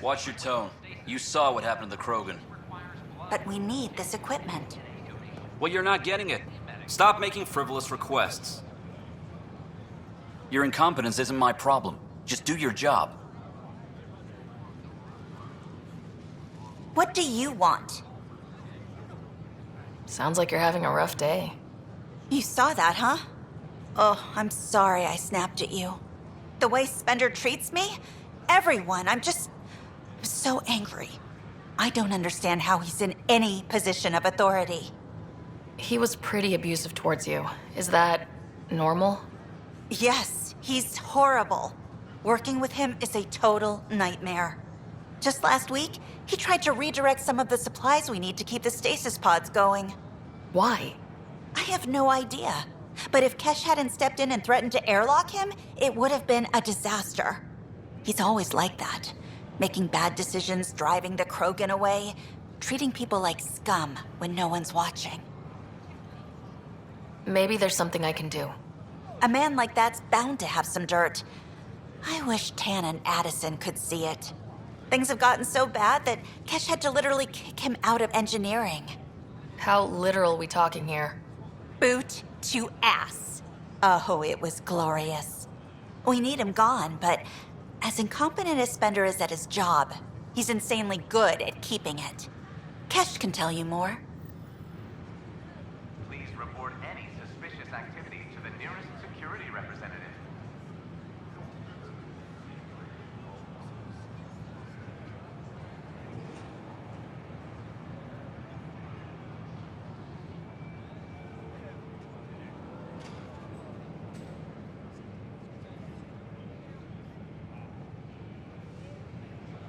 Watch your tone. You saw what happened to the Krogan. But we need this equipment. Well, you're not getting it. Stop making frivolous requests. Your incompetence isn't my problem. Just do your job. What do you want? Sounds like you're having a rough day. You saw that, huh? Oh, I'm sorry I snapped at you. The way Spender treats me? Everyone, I'm so angry. I don't understand how he's in any position of authority. He was pretty abusive towards you. Is that normal? Yes, he's horrible. Working with him is a total nightmare. Just last week, he tried to redirect some of the supplies we need to keep the stasis pods going. Why? I have no idea. But if Kesh hadn't stepped in and threatened to airlock him, it would have been a disaster. He's always like that. Making bad decisions, driving the Krogan away, treating people like scum when no one's watching. Maybe there's something I can do. A man like that's bound to have some dirt. I wish Tan and Addison could see it. Things have gotten so bad that Kesh had to literally kick him out of engineering. How literal we talking here? Boot to ass. Oh, it was glorious. We need him gone, but as incompetent as Spender is at his job, he's insanely good at keeping it. Kesh can tell you more. Please report any suspicious activity to the nearest security representative.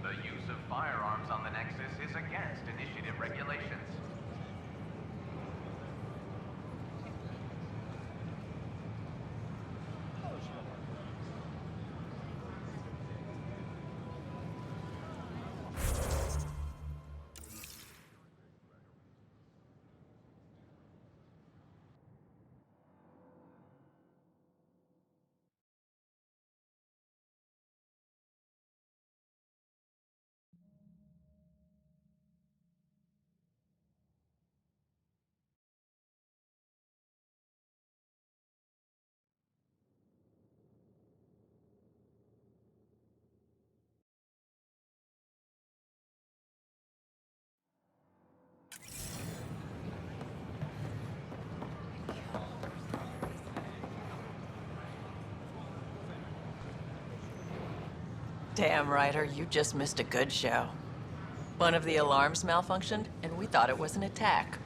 The use of firearms on the Nexus is against initiative regulations. Damn, Ryder, you just missed a good show. One of the alarms malfunctioned, and we thought it was an attack.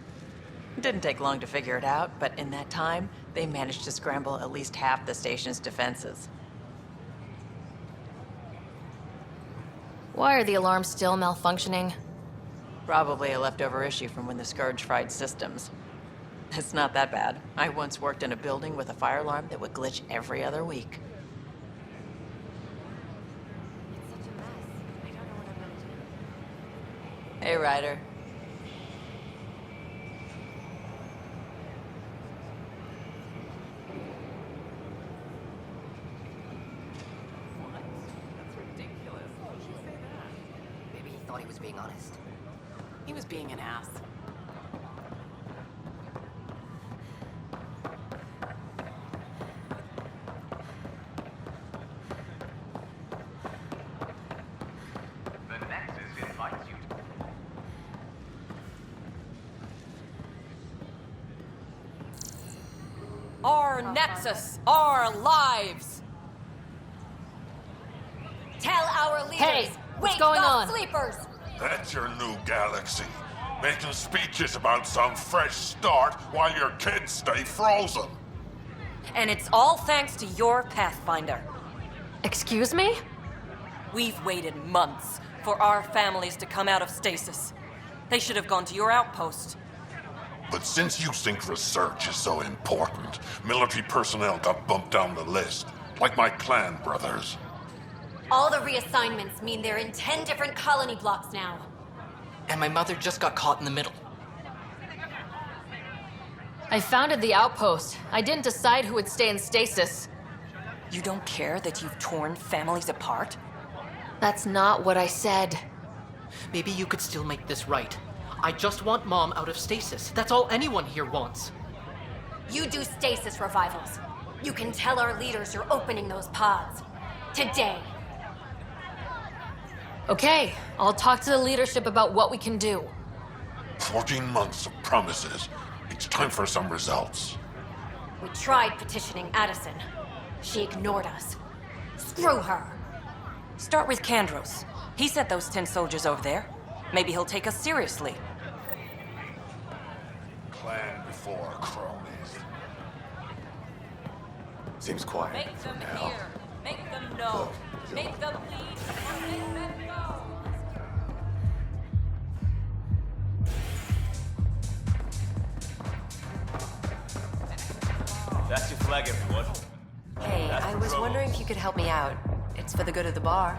It didn't take long to figure it out, but in that time, they managed to scramble at least half the station's defenses. Why are the alarms still malfunctioning? Probably a leftover issue from when the Scourge fried systems. It's not that bad. I once worked in a building with a fire alarm that would glitch every other week. Hey, Ryder. What? That's ridiculous. Why would you say that? Maybe he thought he was being honest. He was being an ass. The Nexus invites you to... Our Nexus, our lives! Tell our leaders, Hey, what's wake going the on? sleepers! That's your new galaxy. Making speeches about some fresh start while your kids stay frozen. And it's all thanks to your Pathfinder. Excuse me? We've waited months for our families to come out of stasis. They should have gone to your outpost. But since you think research is so important, military personnel got bumped down the list, like my clan brothers. All the reassignments mean they're in 10 different colony blocks now. And my mother just got caught in the middle. I founded the outpost. I didn't decide who would stay in stasis. You don't care that you've torn families apart? That's not what I said. Maybe you could still make this right. I just want Mom out of stasis. That's all anyone here wants. You do stasis revivals. You can tell our leaders you're opening those pods. Today. Okay, I'll talk to the leadership about what we can do. 14 months of promises. It's time for some results. We tried petitioning Addison. She ignored us. Screw her. Start with Kandros. He sent those 10 soldiers over there. Maybe he'll take us seriously. Plan before cronies. Seems quiet Make for them now. hear. Make them know. Make them lead. Or make them go. That's your flag, everyone. Hey, I was wondering if you could help me out. It's for the good of the bar.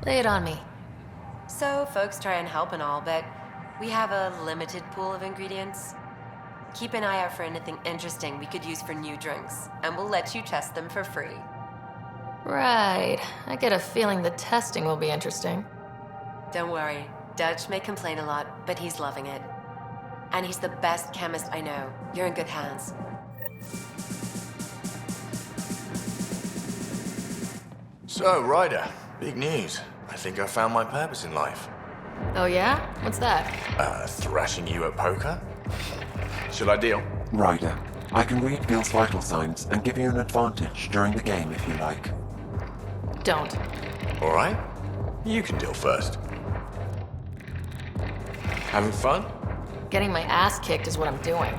Lay it on me. So, folks try and help and all, but we have a limited pool of ingredients. Keep an eye out for anything interesting we could use for new drinks, and we'll let you test them for free. Right. I get a feeling the testing will be interesting. Don't worry. Dutch may complain a lot, but he's loving it. And he's the best chemist I know. You're in good hands. So, Ryder, big news. I think I found my purpose in life. Oh yeah? What's that? Thrashing you at poker? Should I deal? Ryder, I can read Gil's vital signs and give you an advantage during the game if you like. Don't. All right. You can deal first. Having fun? Getting my ass kicked is what I'm doing.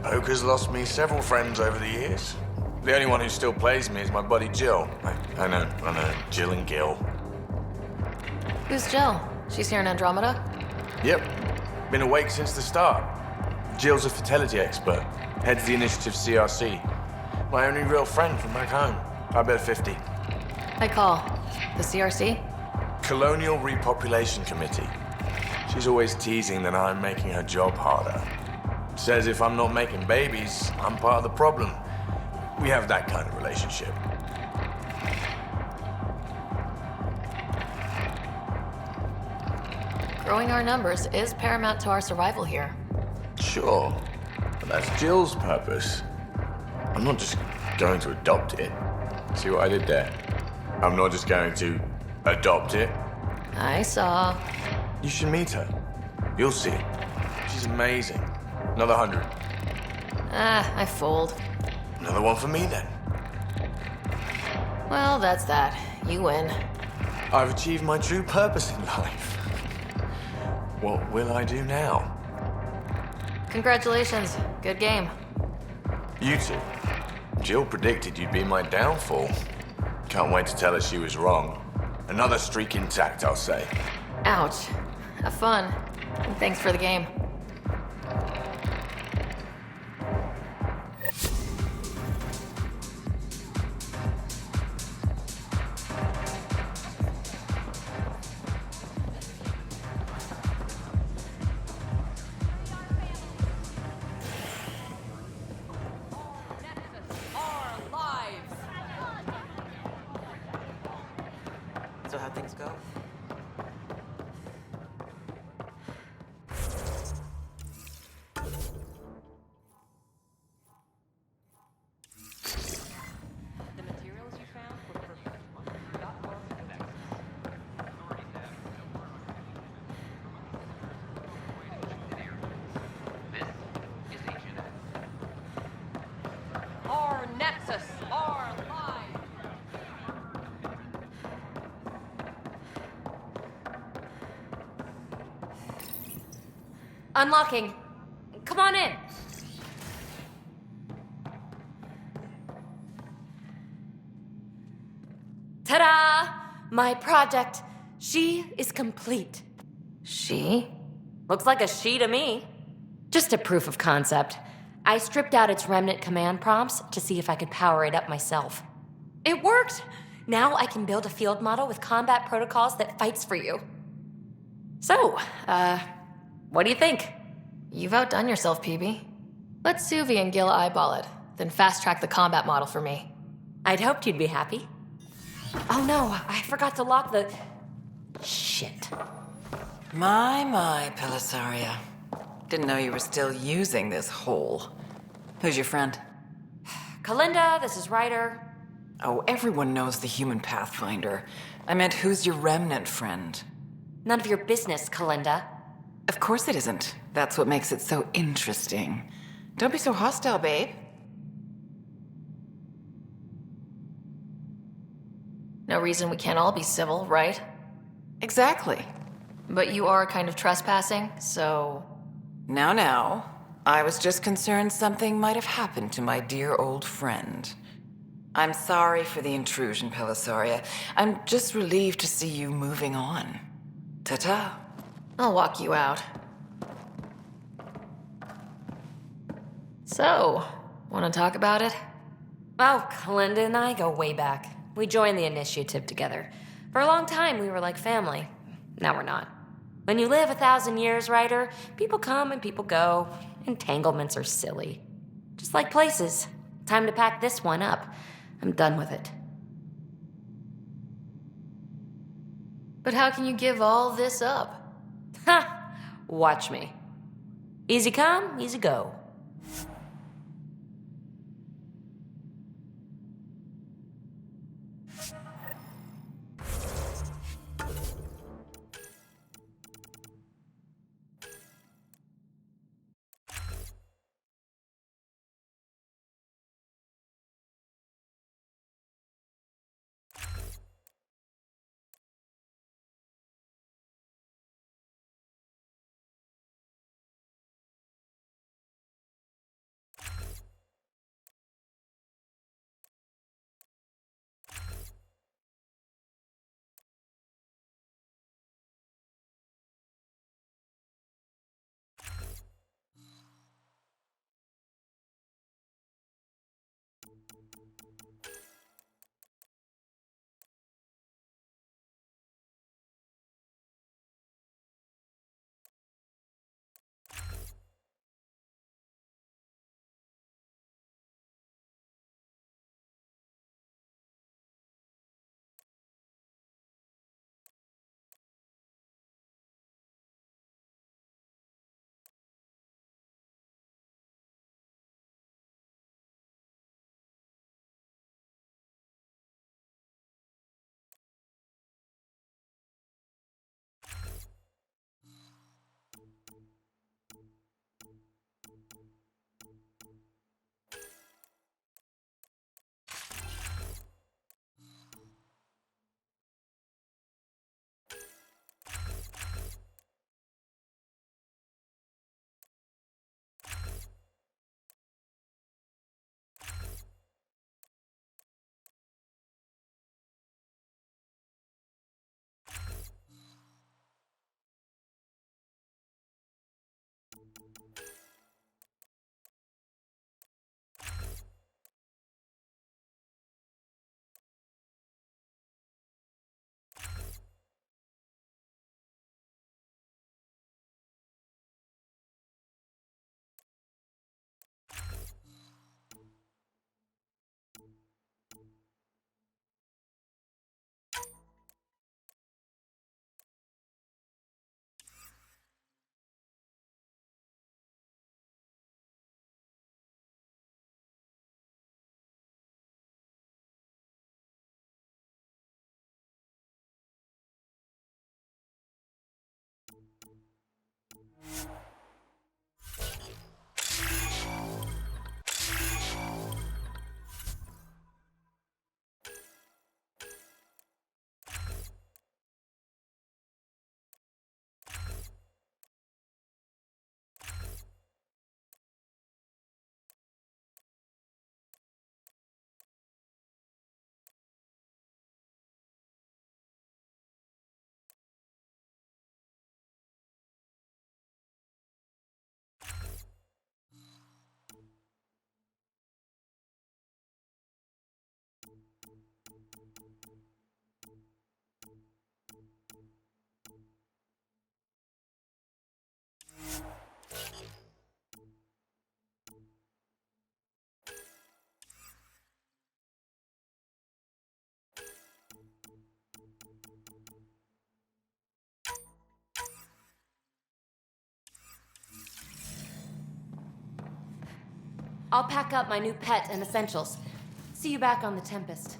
Poker's lost me several friends over the years. The only one who still plays me is my buddy Jill. I know. Jill and Gil. Who's Jill? She's here in Andromeda? Yep. Been awake since the start. Jill's a fertility expert. Heads the initiative CRC. My only real friend from back home. I bet 50. I call. The CRC? Colonial Repopulation Committee. She's always teasing that I'm making her job harder. Says if I'm not making babies, I'm part of the problem. We have that kind of relationship. Growing our numbers is paramount to our survival here. Sure, but that's Jill's purpose. I'm not just going to adopt it. See what I did there? I'm not just going to adopt it. I saw. You should meet her. You'll see. She's amazing. Another 100. I fold. Another one for me then. Well, that's that. You win. I've achieved my true purpose in life. What will I do now? Congratulations. Good game. You two. Jill predicted you'd be my downfall. Can't wait to tell her she was wrong. Another streak intact, I'll say. Ouch. Have fun. And thanks for the game. So how'd things go? The materials you found were perfect. Got more of X. This is Agent Our Nexus, our lives. Unlocking. Come on in. Ta-da! My project. She is complete. She? Looks like a she to me. Just a proof of concept. I stripped out its remnant command prompts to see if I could power it up myself. It worked! Now I can build a field model with combat protocols that fights for you. So, what do you think? You've outdone yourself, PB. Let Suvi and Gil eyeball it. then fast-track the combat model for me. I'd hoped you'd be happy. Oh no, I forgot to lock the... Shit. My, Pelisaria. Didn't know you were still using this hole. Who's your friend? Kalinda, this is Ryder. Oh, everyone knows the human Pathfinder. I meant, who's your remnant friend? None of your business, Kalinda. Of course it isn't. That's what makes it so interesting. Don't be so hostile, babe. No reason we can't all be civil, right? Exactly. But you are kind of trespassing, so... Now. I was just concerned something might have happened to my dear old friend. I'm sorry for the intrusion, Pelisaria. I'm just relieved to see you moving on. Ta-ta. I'll walk you out. So, want to talk about it? Oh, Kalinda and I go way back. We joined the initiative together. For a long time, we were like family. Now we're not. When you live 1,000 years, Ryder, people come and people go. Entanglements are silly. Just like places. Time to pack this one up. I'm done with it. But how can you give all this up? Ha! Watch me. Easy come, easy go. I'll pack up my new pet and essentials. See you back on the Tempest.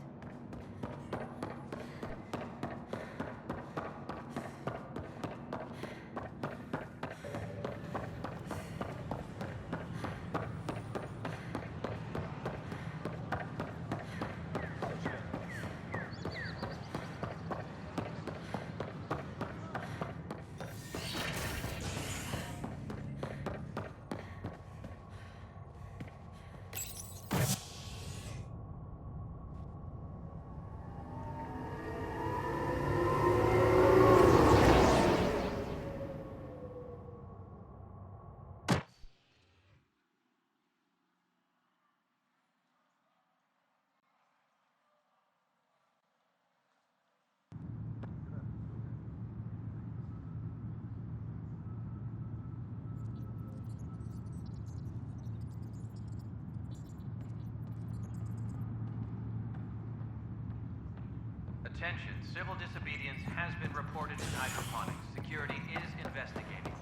Attention, civil disobedience has been reported in hydroponics. Security is investigating.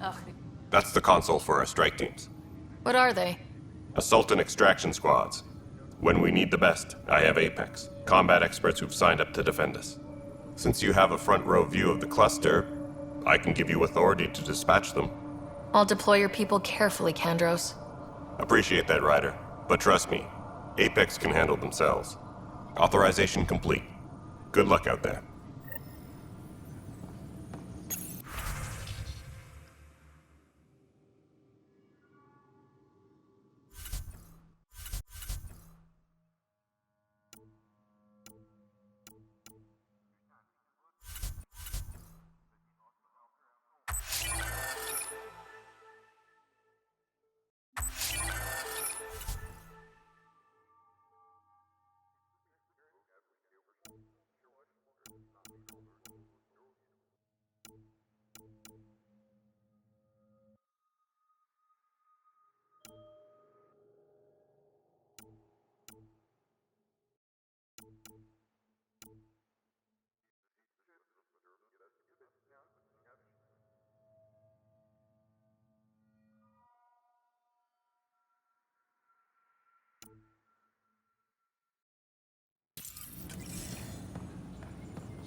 Ugh. That's the console for our strike teams. What are they? Assault and extraction squads. When we need the best, I have Apex, combat experts who've signed up to defend us. Since you have a front row view of the cluster, I can give you authority to dispatch them. I'll deploy your people carefully, Kandros. Appreciate that, Ryder. But trust me, Apex can handle themselves. Authorization complete. Good luck out there.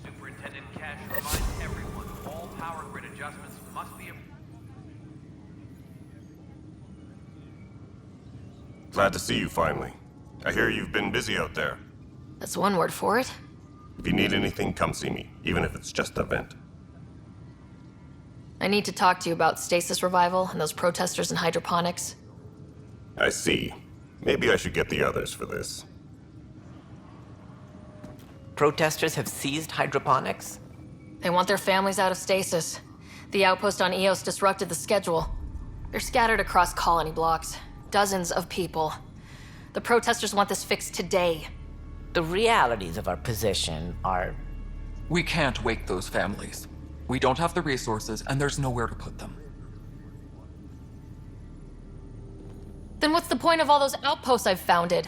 Superintendent Cash reminds everyone all power grid adjustments must be... Glad to see you finally. I hear you've been busy out there. That's one word for it. If you need anything, come see me, even if it's just a vent. I need to talk to you about stasis revival and those protesters in hydroponics. I see. Maybe I should get the others for this. Protesters have seized hydroponics? They want their families out of stasis. The outpost on Eos disrupted the schedule. They're scattered across colony blocks. Dozens of people. The protesters want this fixed today. The realities of our position are... We can't wake those families. We don't have the resources, and there's nowhere to put them. Then what's the point of all those outposts I've founded?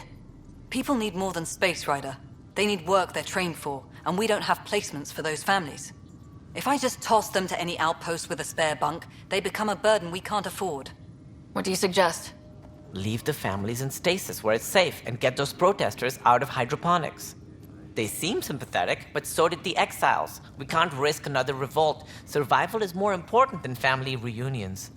People need more than Space Rider. They need work they're trained for, and we don't have placements for those families. If I just toss them to any outpost with a spare bunk, they become a burden we can't afford. What do you suggest? Leave the families in stasis where it's safe and get those protesters out of hydroponics. They seem sympathetic, but so did the exiles. We can't risk another revolt. Survival is more important than family reunions.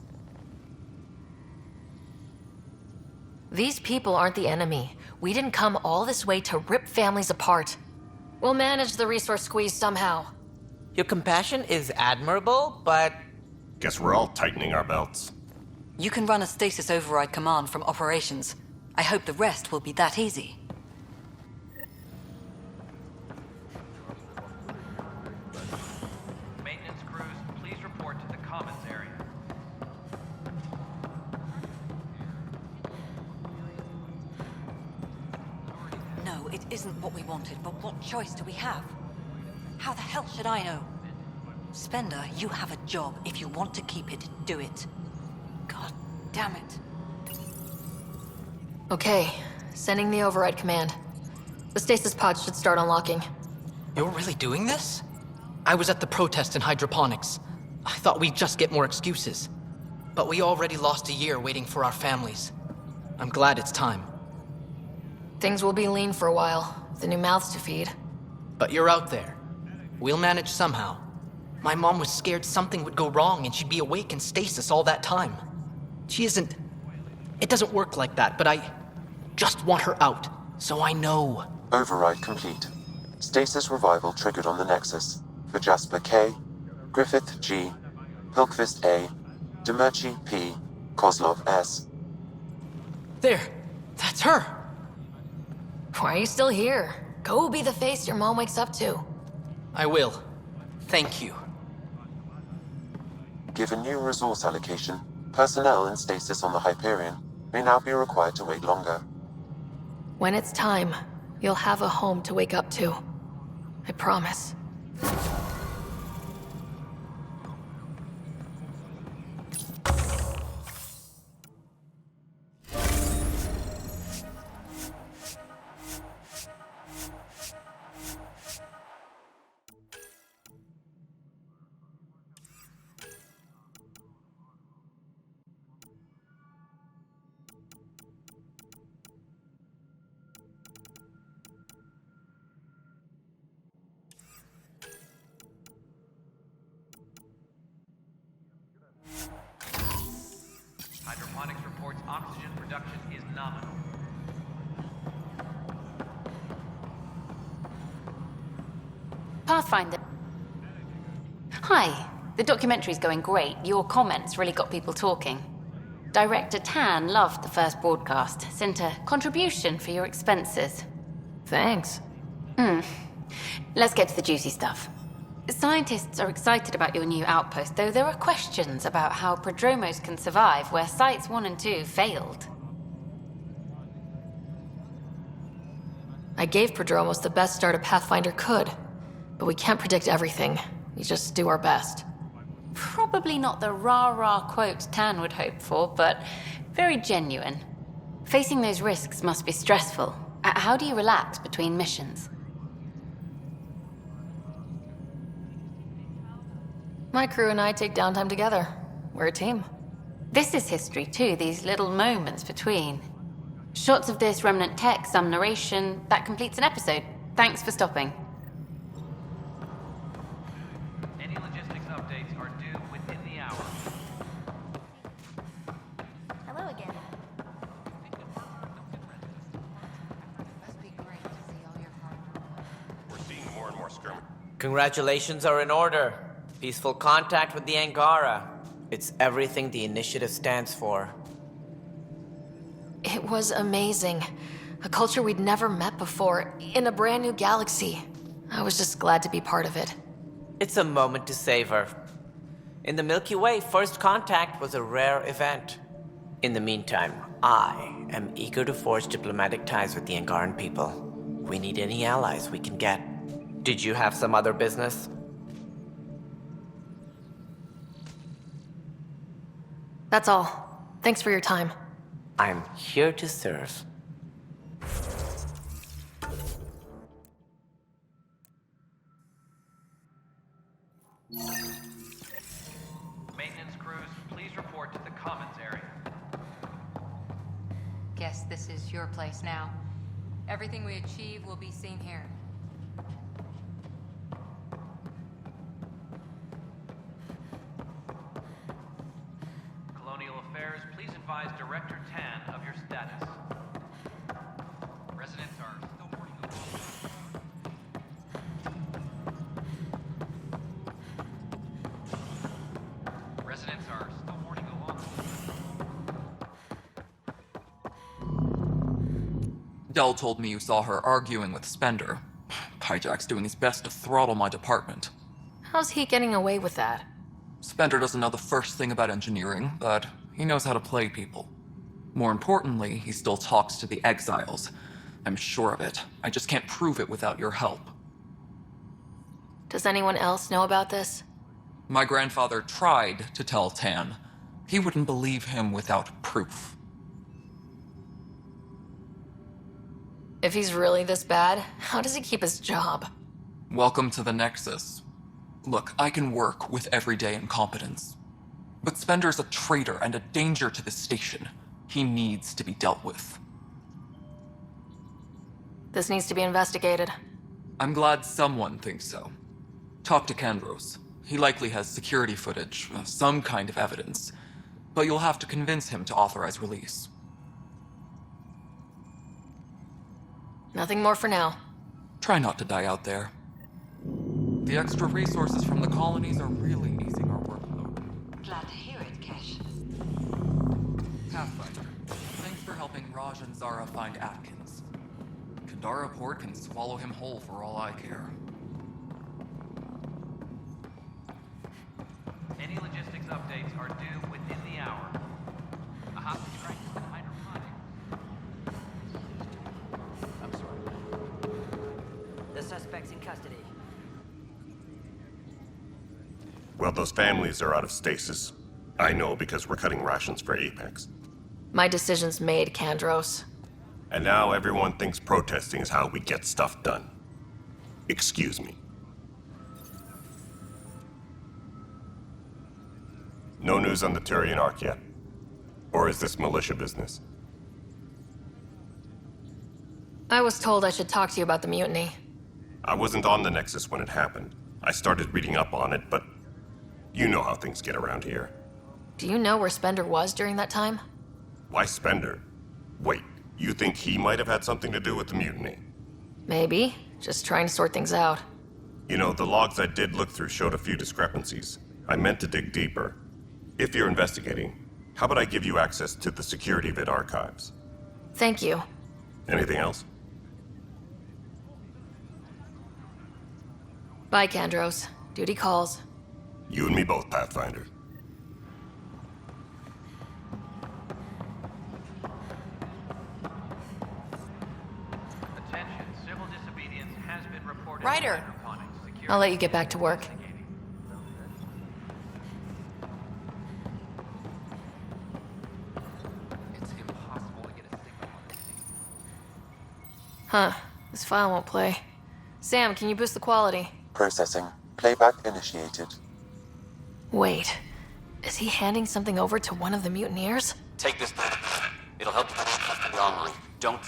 These people aren't the enemy. We didn't come all this way to rip families apart. We'll manage the resource squeeze somehow. Your compassion is admirable, but... Guess we're all tightening our belts. You can run a stasis override command from operations. I hope the rest will be that easy. Maintenance crews, please report to the commons area. No, it isn't what we wanted, but what choice do we have? How the hell should I know? Spender, you have a job. If you want to keep it, do it. God damn it. Okay, sending the override command. The stasis pods should start unlocking. You're really doing this? I was at the protest in hydroponics. I thought we'd just get more excuses. But we already lost a year waiting for our families. I'm glad it's time. Things will be lean for a while. The new mouths to feed. But you're out there. We'll manage somehow. My mom was scared something would go wrong and she'd be awake in stasis all that time. She isn't... It doesn't work like that, but I just want her out, so I know. Override complete. Stasis revival triggered on the Nexus. For Jasper K, Griffith G, Pilkvist A, Demerchi P, Kozlov S. There! That's her! Why are you still here? Go be the face your mom wakes up to. I will. Thank you. Given new resource allocation, personnel in stasis on the Hyperion may now be required to wait longer. When it's time, you'll have a home to wake up to. I promise. Hydroponics reports oxygen production is nominal. Pathfinder. Hi. The documentary's going great. Your comments really got people talking. Director Tan loved the first broadcast. Sent a contribution for your expenses. Thanks. Let's get to the juicy stuff. Scientists are excited about your new outpost, though there are questions about how prodromos can survive where Sites 1 and 2 failed. I gave Prodromos the best start a Pathfinder could, but we can't predict everything. We just do our best. Probably not the rah-rah quote Tan would hope for, but very genuine. Facing those risks must be stressful. How do you relax between missions? My crew and I take downtime together. We're a team. This is history too, these little moments between. Shots of this remnant tech, some narration, that completes an episode. Thanks for stopping. Any logistics updates are due within the hour. Hello again. We're seeing more and more skirmish. Congratulations are in order. Peaceful contact with the Angara. It's everything the initiative stands for. It was amazing. A culture we'd never met before, in a brand new galaxy. I was just glad to be part of it. It's a moment to savor. In the Milky Way, first contact was a rare event. In the meantime, I am eager to forge diplomatic ties with the Angaran people. We need any allies we can get. Did you have some other business? That's all. Thanks for your time. I'm here to serve. Maintenance crews, please report to the commons area. Guess this is your place now. Everything we achieve will be seen here. Colonial Affairs, please advise Director Tan of your status. Residents are still mourning the loss. Residents are still mourning the loss. Dell told me you saw her arguing with Spender. Hijack's doing his best to throttle my department. How's he getting away with that? Spender doesn't know the first thing about engineering, but he knows how to play people. More importantly, he still talks to the exiles. I'm sure of it. I just can't prove it without your help. Does anyone else know about this? My grandfather tried to tell Tan. He wouldn't believe him without proof. If he's really this bad, how does he keep his job? Welcome to the Nexus. Look, I can work with everyday incompetence. But Spender's a traitor and a danger to the station. He needs to be dealt with. This needs to be investigated. I'm glad someone thinks so. Talk to Kandros. He likely has security footage, some kind of evidence. But you'll have to convince him to authorize release. Nothing more for now. Try not to die out there. The extra resources from the colonies are really easing our workload. Glad to hear it, Kesh. Pathfinder, thanks for helping Raj and Zara find Atkins. Kadara Port can swallow him whole for all I care. Any logistics updates are due within the hour. A hostage crisis in hydroponics. I'm sorry. The suspect's in custody. Well, those families are out of stasis. I know because we're cutting rations for Apex. My decision's made, Kandros. And now everyone thinks protesting is how we get stuff done. Excuse me. No news on the Turian Ark yet? Or is this militia business? I was told I should talk to you about the mutiny. I wasn't on the Nexus when it happened. I started reading up on it, but you know how things get around here. Do you know where Spender was during that time? Why Spender? Wait, you think he might have had something to do with the mutiny? Maybe. Just trying to sort things out. You know, the logs I did look through showed a few discrepancies. I meant to dig deeper. If you're investigating, how about I give you access to the security vid archives? Thank you. Anything else? Bye, Kandros. Duty calls. You and me both, Pathfinder. Attention, civil disobedience has been reported. Ryder! I'll let you get back to work. It's impossible to get a signal on this thing. Huh. This file won't play. Sam, can you boost the quality? Processing. Playback initiated. Wait. Is he handing something over to one of the mutineers? Take this. It'll help you online. Don't.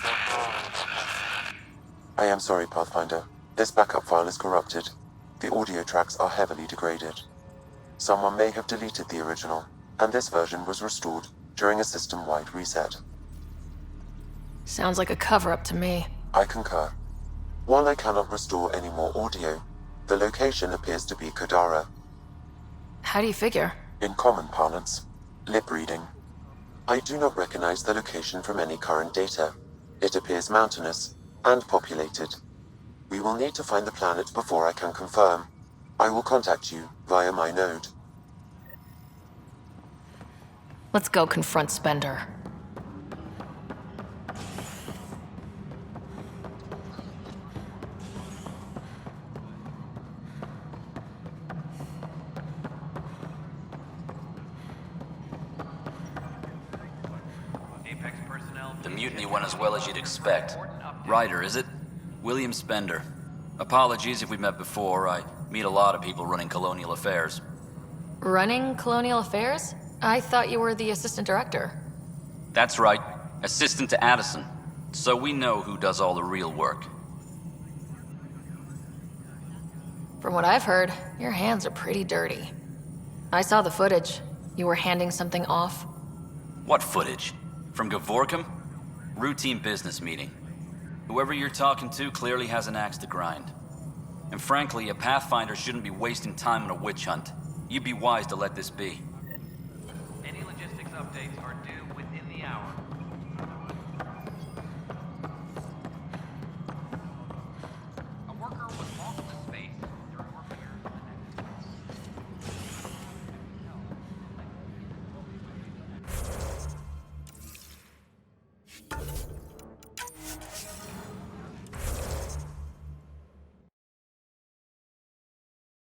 I am sorry, Pathfinder. This backup file is corrupted. The audio tracks are heavily degraded. Someone may have deleted the original, and this version was restored during a system-wide reset. Sounds like a cover-up to me. I concur. While I cannot restore any more audio, the location appears to be Kadara. How do you figure? In common parlance, lip reading. I do not recognize the location from any current data. It appears mountainous and populated. We will need to find the planet before I can confirm. I will contact you via my node. Let's go confront Spender. Apex personnel. The mutiny went as well as you'd expect. Ryder, is it? William Spender. Apologies if we met before. I meet a lot of people running colonial affairs. Running Colonial Affairs? I thought you were the assistant director. That's right. Assistant to Addison. So we know who does all the real work. From what I've heard, your hands are pretty dirty. I saw the footage. You were handing something off. What footage? From Gavorkum? Routine business meeting. Whoever you're talking to clearly has an axe to grind. And frankly, a Pathfinder shouldn't be wasting time on a witch hunt. You'd be wise to let this be. Any logistics updates are due